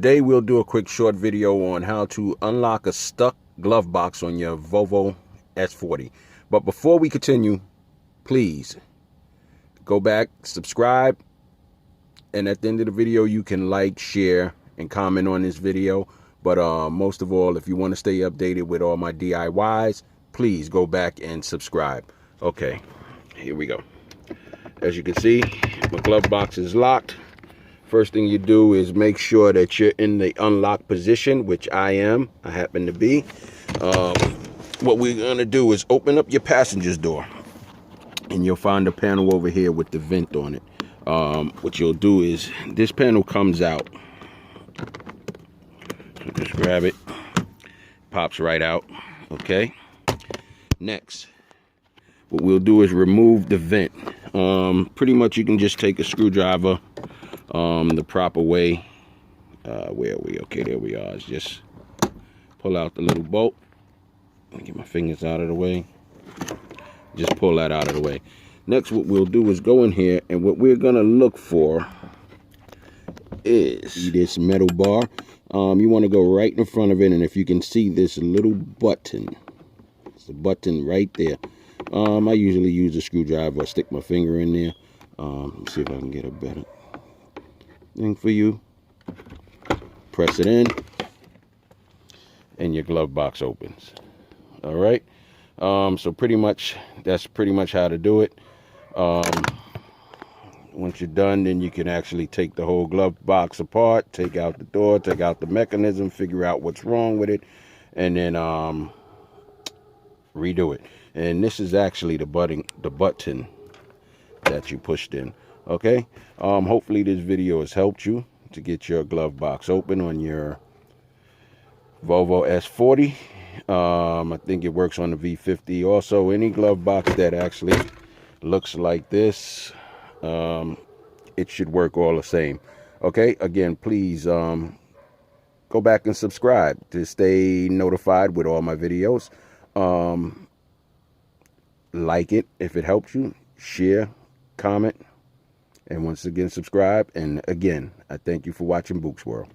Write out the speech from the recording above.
Today we'll do a quick short video on how to unlock a stuck glove box on your Volvo S40. But before we continue, please go back, subscribe, and at the end of the video you can like, share, and comment on this video. But most of all, if you want to stay updated with all my DIYs, please go back and subscribe. Okay, here we go. As you can see, my glove box is locked. First thing you do is make sure that you're in the unlock position, which I happen to be. What we're gonna do is open up your passenger's door, and you'll find a panel over here with the vent on it. What you'll do is, this panel comes out. So just grab it, pops right out, okay? Next, what we'll do is remove the vent. Pretty much you can just take a screwdriver the proper way. Where are we? Okay, there we are. Just pull out the little bolt. Let me get my fingers out of the way. Just pull that out of the way. Next, what we'll do is go in here, and what we're gonna look for is this metal bar. You want to go right in front of it, and if you can see this little button, it's a button right there. I usually use a screwdriver or stick my finger in there. Let's see if I can get a better thing for you. Press it in, and your glove box opens. All right. So pretty much that's pretty much how to do it. Once you're done, then you can actually take the whole glove box apart, take out the door, take out the mechanism, figure out what's wrong with it, and then redo it. And this is actually the button that you pushed in. Okay. Hopefully this video has helped you to get your glove box open on your Volvo S40. I think it works on the V50 also. Any glove box that actually looks like this, it should work all the same. Okay, again, please go back and subscribe to stay notified with all my videos. Like it if it helps you, share, comment, and once again subscribe. And again, I thank you for watching Buke's World.